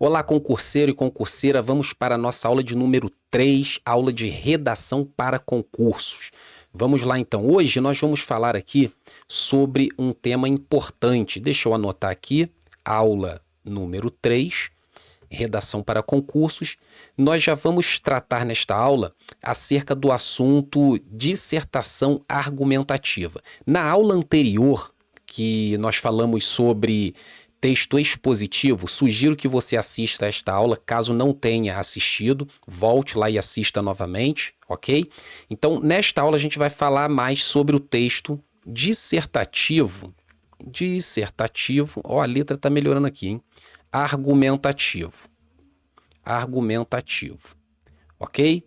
Olá, concurseiro e concurseira, vamos para a nossa aula de número 3, aula de redação para concursos. Vamos lá então, hoje nós vamos falar aqui sobre um tema importante. Deixa eu anotar aqui, aula número 3, redação para concursos. Nós já vamos tratar nesta aula acerca do assunto dissertação argumentativa. Na aula anterior, que nós falamos sobre texto expositivo, sugiro que você assista a esta aula, caso não tenha assistido, volte lá e assista novamente, ok? Então, nesta aula a gente vai falar mais sobre o texto dissertativo, ó, a letra está melhorando aqui, hein? Argumentativo, ok?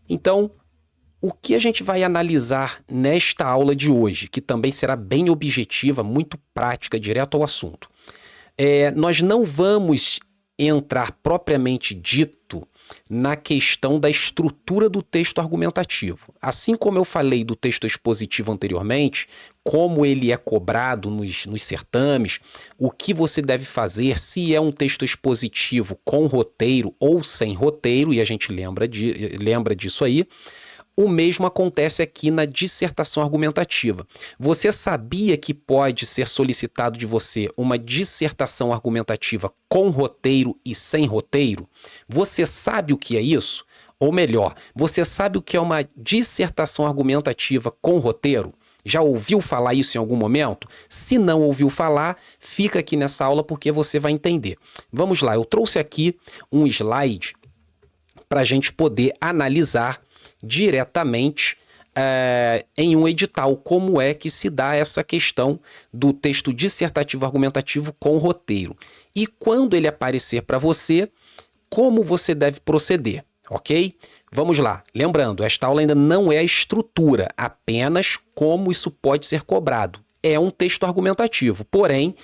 Então, o que a gente vai analisar nesta aula de hoje, que também será bem objetiva, muito prática, direto ao assunto. Nós não vamos entrar propriamente dito na questão da estrutura do texto argumentativo. Assim como eu falei do texto expositivo anteriormente, como ele é cobrado nos certames, o que você deve fazer, se é um texto expositivo com roteiro ou sem roteiro, e a gente lembra disso aí. O mesmo acontece aqui na dissertação argumentativa. Você sabia que pode ser solicitado de você uma dissertação argumentativa com roteiro e sem roteiro? Você sabe o que é isso? Ou melhor, você sabe o que é uma dissertação argumentativa com roteiro? Já ouviu falar isso em algum momento? Se não ouviu falar, fica aqui nessa aula porque você vai entender. Vamos lá, eu trouxe aqui um slide para a gente poder analisar diretamente em um edital, como é que se dá essa questão do texto dissertativo argumentativo com roteiro. E quando ele aparecer para você, como você deve proceder, ok? Vamos lá. Lembrando, esta aula ainda não é a estrutura, apenas como isso pode ser cobrado. É um texto argumentativo, porém,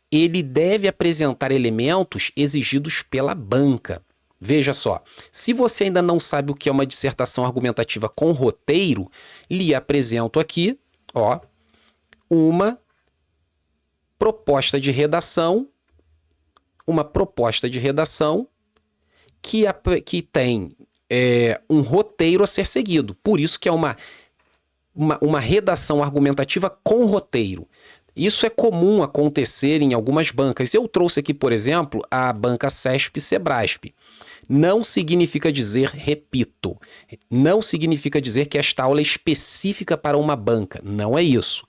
ele deve apresentar elementos exigidos pela banca. Veja só, se você ainda não sabe o que é uma dissertação argumentativa com roteiro, lhe apresento aqui, ó, uma proposta de redação que tem um roteiro a ser seguido. Por isso que é uma redação argumentativa com roteiro. Isso é comum acontecer em algumas bancas. Eu trouxe aqui, por exemplo, a banca CESP e SEBRASP. Não significa dizer, repito, não significa dizer que esta aula é específica para uma banca. Não é isso.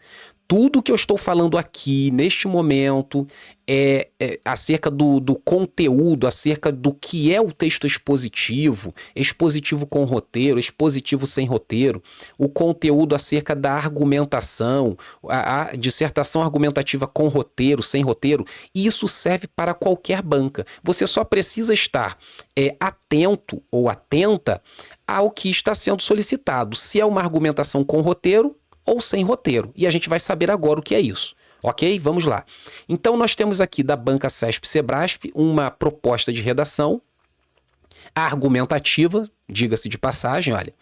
Tudo que eu estou falando aqui, neste momento, é acerca do conteúdo, acerca do que é o texto expositivo, expositivo com roteiro, expositivo sem roteiro, o conteúdo acerca da argumentação, a dissertação argumentativa com roteiro, sem roteiro, isso serve para qualquer banca. Você só precisa estar atento ou atenta ao que está sendo solicitado. Se é uma argumentação com roteiro, ou sem roteiro. E a gente vai saber agora o que é isso. Ok? Vamos lá. Então, nós temos aqui da banca CESP-SEBRASP uma proposta de redação argumentativa, diga-se de passagem, olha.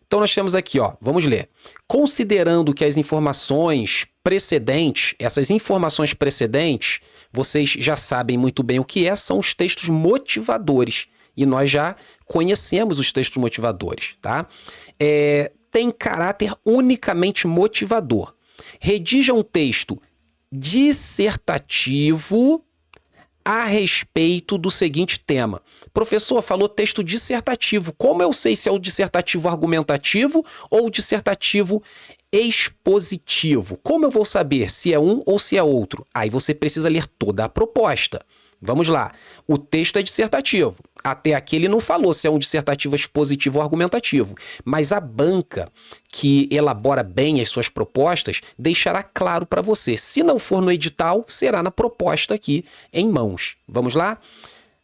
Então, nós temos aqui, ó, vamos ler. Considerando que as informações precedentes, essas informações precedentes, vocês já sabem muito bem o que são os textos motivadores. E nós já conhecemos os textos motivadores, tá? Tem caráter unicamente motivador. Redija um texto dissertativo a respeito do seguinte tema. Professor, falou texto dissertativo. Como eu sei se é o dissertativo argumentativo ou o dissertativo expositivo? Como eu vou saber se é um ou se é outro? Aí você precisa ler toda a proposta. Vamos lá. O texto é dissertativo. Até aqui ele não falou se é um dissertativo expositivo ou argumentativo. Mas a banca que elabora bem as suas propostas deixará claro para você. Se não for no edital, será na proposta aqui em mãos. Vamos lá?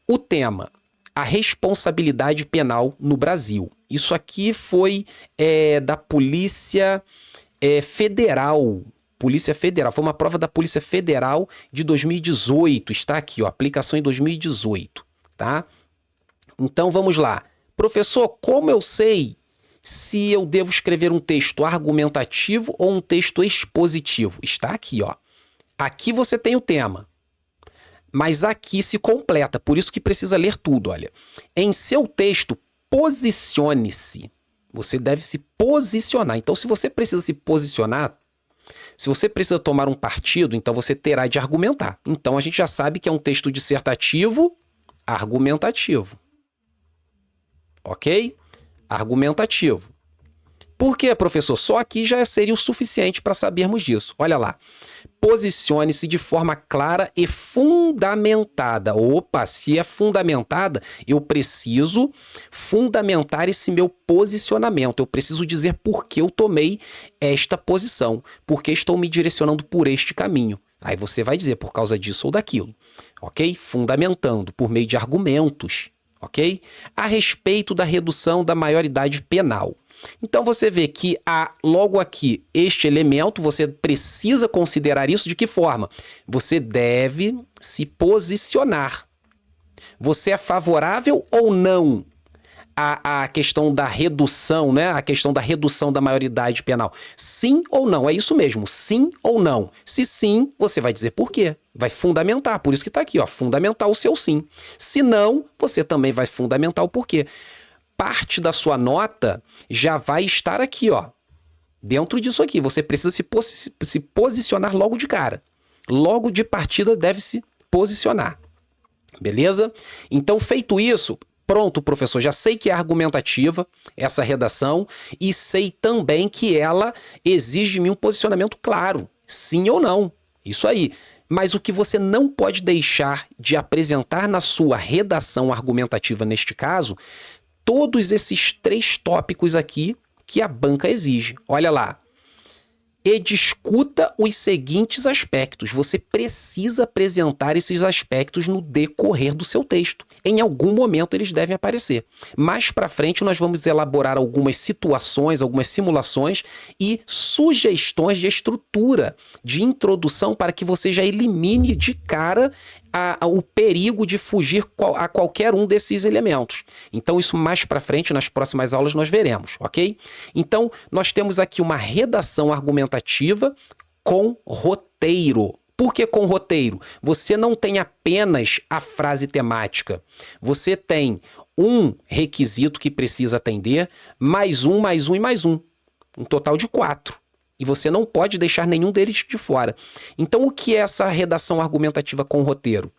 O tema: a responsabilidade penal no Brasil. Isso aqui foi da Polícia Federal. Polícia Federal, foi uma prova da Polícia Federal de 2018, está aqui, ó, aplicação em 2018, tá? Então vamos lá. Professor, como eu sei se eu devo escrever um texto argumentativo ou um texto expositivo? Está aqui, ó. Aqui você tem o tema. mas aqui se completa, por isso que precisa ler tudo, olha. Em seu texto, posicione-se. Você deve se posicionar. Então, se você precisa se posicionar, se você precisa tomar um partido, então você terá de argumentar. Então, a gente já sabe que é um texto dissertativo argumentativo. Ok? Argumentativo. Por quê, professor? Só aqui já seria o suficiente para sabermos disso. Olha lá. Posicione-se de forma clara e fundamentada. Opa, se é fundamentada, eu preciso fundamentar esse meu posicionamento. Eu preciso dizer por que eu tomei esta posição, por que estou me direcionando por este caminho. Aí você vai dizer por causa disso ou daquilo, ok? Fundamentando por meio de argumentos, ok? A respeito da redução da maioridade penal. Então você vê que há logo aqui este elemento, você precisa considerar isso de que forma? Você deve se posicionar. Você é favorável ou não à questão da redução, né? A questão da redução da maioridade penal. Sim ou não? É isso mesmo, sim ou não. Se sim, você vai dizer por quê. Vai fundamentar, por isso que está aqui, ó, fundamentar o seu sim. Se não, você também vai fundamentar o porquê. Parte da sua nota já vai estar aqui, ó. Dentro disso aqui, você precisa se posicionar logo de cara. Logo de partida deve se posicionar. Beleza? Então, feito isso, pronto, professor, já sei que é argumentativa essa redação e sei também que ela exige de mim um posicionamento claro, sim ou não. Isso aí. Mas o que você não pode deixar de apresentar na sua redação argumentativa neste caso, todos esses 3 tópicos aqui que a banca exige. Olha lá. E discuta os seguintes aspectos. Você precisa apresentar esses aspectos no decorrer do seu texto. Em algum momento eles devem aparecer. Mais para frente nós vamos elaborar algumas situações, algumas simulações e sugestões de estrutura, de introdução para que você já elimine de cara o perigo de fugir a qualquer um desses elementos. Então isso mais para frente, nas próximas aulas, nós veremos, ok? Então nós temos aqui uma redação argumentativa com roteiro. Por que com roteiro? Você não tem apenas a frase temática. Você tem um requisito que precisa atender, mais um, mais um e mais um. Um total de 4. E você não pode deixar nenhum deles de fora. Então, o que é essa redação argumentativa com roteiro?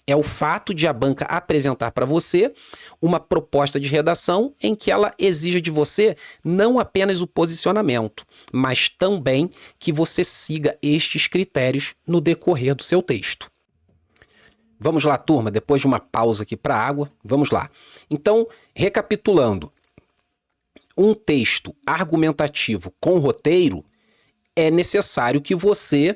É o fato de a banca apresentar para você uma proposta de redação em que ela exija de você não apenas o posicionamento, mas também que você siga estes critérios no decorrer do seu texto. Vamos lá, turma, depois de uma pausa aqui para água, vamos lá. Então, recapitulando. Um texto argumentativo com roteiro, é necessário que você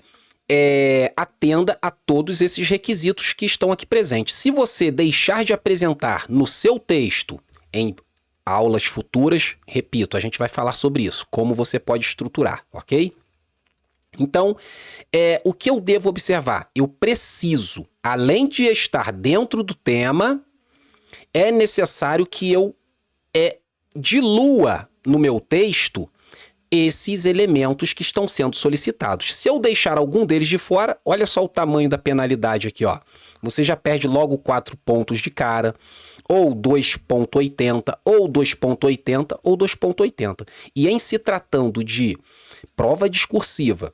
atenda a todos esses requisitos que estão aqui presentes. Se você deixar de apresentar no seu texto em aulas futuras, repito, a gente vai falar sobre isso, como você pode estruturar, ok? Então, o que eu devo observar? Eu preciso, além de estar dentro do tema, é necessário que eu dilua no meu texto esses elementos que estão sendo solicitados. Se eu deixar algum deles de fora, olha só o tamanho da penalidade aqui, ó. Você já perde logo 4 pontos de cara, ou 2,80, ou 2,80, ou 2,80. E em se tratando de prova discursiva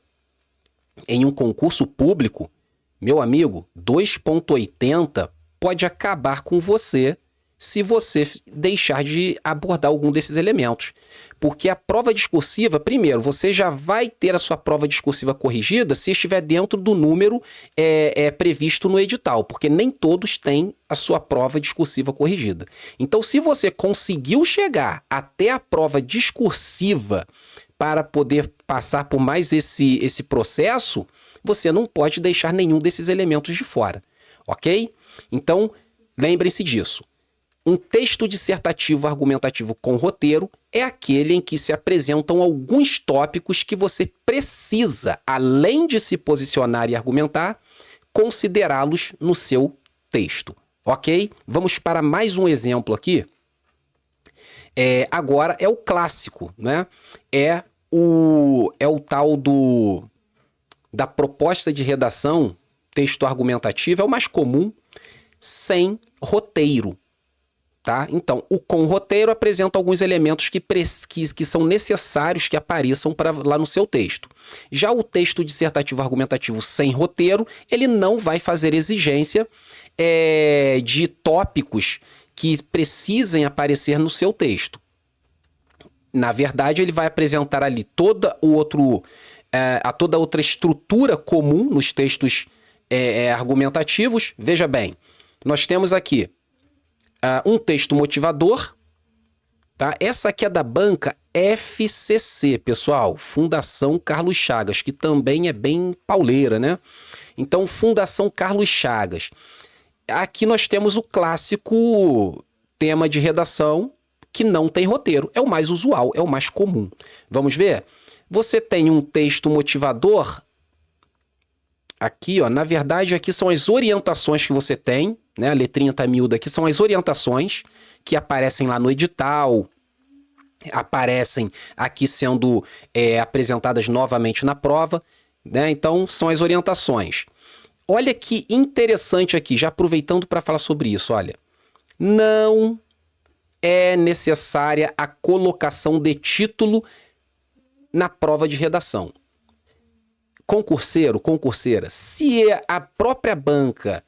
em um concurso público, meu amigo, 2,80 pode acabar com você se você deixar de abordar algum desses elementos. Porque a prova discursiva, primeiro, você já vai ter a sua prova discursiva corrigida se estiver dentro do número previsto no edital, porque nem todos têm a sua prova discursiva corrigida. Então, se você conseguiu chegar até a prova discursiva para poder passar por mais esse processo, você não pode deixar nenhum desses elementos de fora, ok? Então, lembrem-se disso. Um texto dissertativo argumentativo com roteiro é aquele em que se apresentam alguns tópicos que você precisa, além de se posicionar e argumentar, considerá-los no seu texto, ok? Vamos para mais um exemplo aqui. Agora é o clássico, né? É o tal da proposta de redação texto argumentativo é o mais comum, sem roteiro, tá? Então, o com roteiro apresenta alguns elementos que são necessários que apareçam lá no seu texto. Já o texto dissertativo argumentativo sem roteiro, ele não vai fazer exigência de tópicos que precisem aparecer no seu texto. Na verdade, ele vai apresentar ali toda outra estrutura comum nos textos argumentativos. Veja bem, nós temos aqui um texto motivador, tá? Essa aqui é da banca FCC, pessoal, Fundação Carlos Chagas, que também é bem pauleira, né? Então, Fundação Carlos Chagas. Aqui nós temos o clássico tema de redação que não tem roteiro. É o mais usual, é o mais comum. Vamos ver? Você tem um texto motivador. Aqui, ó, na verdade, aqui são as orientações que você tem, né? A letrinha tá miúda aqui, são as orientações que aparecem lá no edital, aparecem aqui sendo apresentadas novamente na prova, né? Então, são as orientações. Olha que interessante aqui, já aproveitando para falar sobre isso, olha. Não é necessária a colocação de título na prova de redação. Concurseiro, concurseira, se a própria banca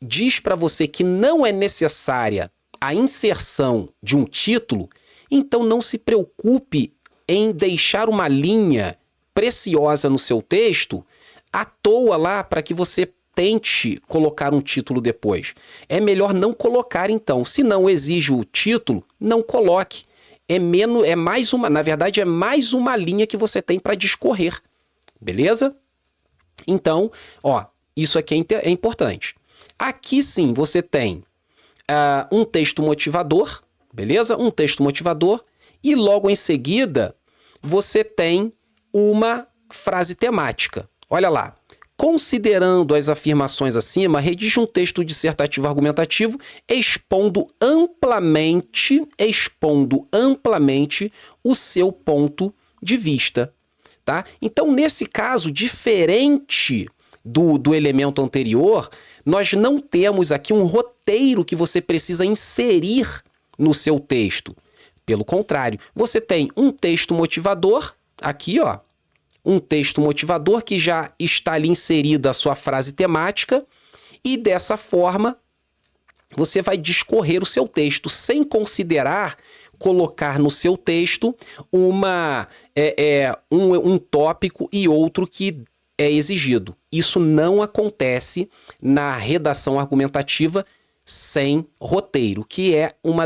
diz para você que não é necessária a inserção de um título, então não se preocupe em deixar uma linha preciosa no seu texto à toa lá para que você tente colocar um título depois. É melhor não colocar então. Se não exige o título, não coloque. Na verdade, é mais uma linha que você tem para discorrer. Beleza? Então, ó, isso aqui é importante. Aqui sim, você tem um texto motivador, beleza? Um texto motivador. E logo em seguida, você tem uma frase temática. Olha lá. Considerando as afirmações acima, redige um texto dissertativo argumentativo expondo amplamente o seu ponto de vista, tá? Então, nesse caso, diferente do elemento anterior, nós não temos aqui um roteiro que você precisa inserir no seu texto. Pelo contrário, você tem um texto motivador, aqui, ó, um texto motivador que já está ali inserido a sua frase temática e dessa forma você vai discorrer o seu texto sem considerar colocar no seu texto um tópico e outro que é exigido. Isso não acontece na redação argumentativa sem roteiro, que é não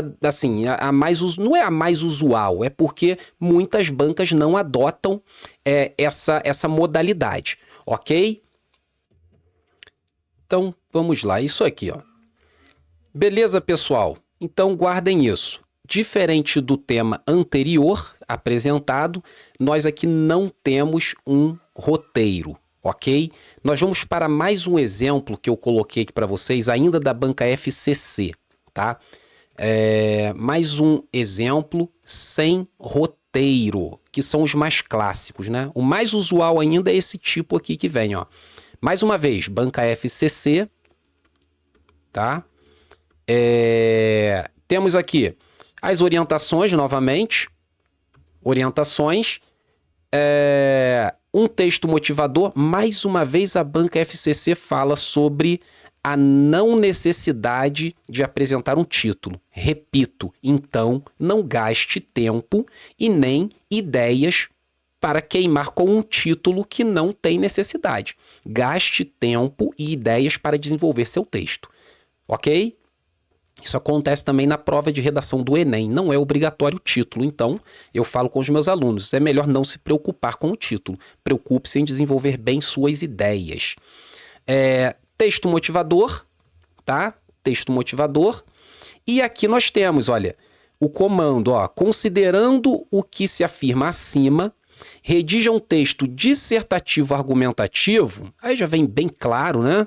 é a mais usual, é porque muitas bancas não adotam essa modalidade, ok? Então, vamos lá, isso aqui, ó. Beleza, pessoal? Então, guardem isso. Diferente do tema anterior apresentado, nós aqui não temos um roteiro, ok? Nós vamos para mais um exemplo que eu coloquei aqui para vocês, ainda da banca FCC, tá? Mais um exemplo sem roteiro, que são os mais clássicos, né? O mais usual ainda é esse tipo aqui que vem, ó. Mais uma vez, banca FCC, tá? Temos aqui as orientações, novamente. Orientações. Um texto motivador. Mais uma vez, a banca FCC fala sobre a não necessidade de apresentar um título. Repito, então, não gaste tempo e nem ideias para queimar com um título que não tem necessidade. Gaste tempo e ideias para desenvolver seu texto. Ok? Isso acontece também na prova de redação do Enem. Não é obrigatório o título. Então, eu falo com os meus alunos, é melhor não se preocupar com o título. Preocupe-se em desenvolver bem suas ideias. Texto motivador, tá? Texto motivador. E aqui nós temos, olha, o comando, ó, considerando o que se afirma acima, redija um texto dissertativo argumentativo, aí já vem bem claro, né?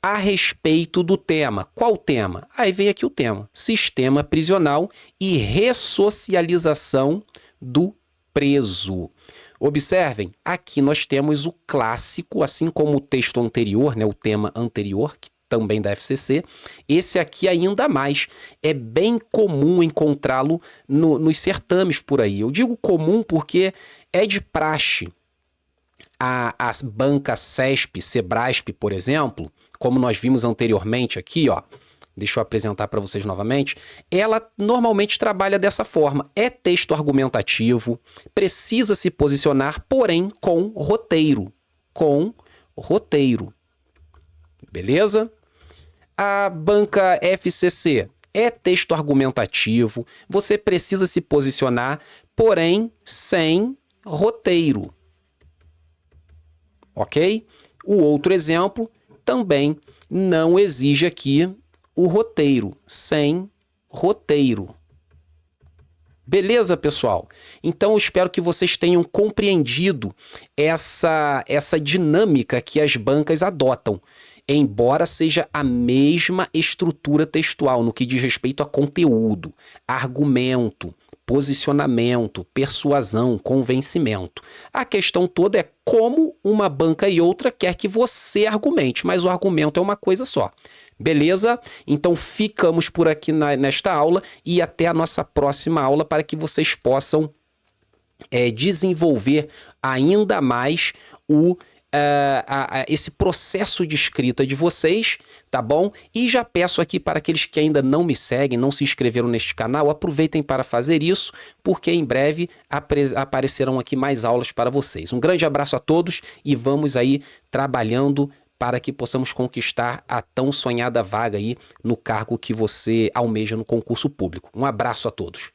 A respeito do tema. Qual tema? Aí vem aqui o tema. Sistema prisional e ressocialização do preso. Observem, aqui nós temos o clássico, assim como o texto anterior, né, o tema anterior, que também da FCC, esse aqui ainda mais. É bem comum encontrá-lo nos certames por aí. Eu digo comum porque é de praxe. A banca CESP, Sebrasp, por exemplo, como nós vimos anteriormente aqui, ó, deixa eu apresentar para vocês novamente, ela normalmente trabalha dessa forma. É texto argumentativo, precisa se posicionar, porém com roteiro. Com roteiro. Beleza? A banca FCC é texto argumentativo, você precisa se posicionar, porém sem roteiro. Ok? O outro exemplo também não exige aqui o roteiro, sem roteiro. Beleza, pessoal? Então, eu espero que vocês tenham compreendido essa dinâmica que as bancas adotam, embora seja a mesma estrutura textual no que diz respeito a conteúdo, argumento, posicionamento, persuasão, convencimento. A questão toda é como uma banca e outra quer que você argumente, mas o argumento é uma coisa só. Beleza? Então ficamos por aqui nesta aula e até a nossa próxima aula para que vocês possam desenvolver ainda mais esse processo de escrita de vocês, tá bom? E já peço aqui para aqueles que ainda não me seguem, não se inscreveram neste canal, aproveitem para fazer isso, porque em breve aparecerão aqui mais aulas para vocês. Um grande abraço a todos e vamos aí trabalhando para que possamos conquistar a tão sonhada vaga aí no cargo que você almeja no concurso público. Um abraço a todos.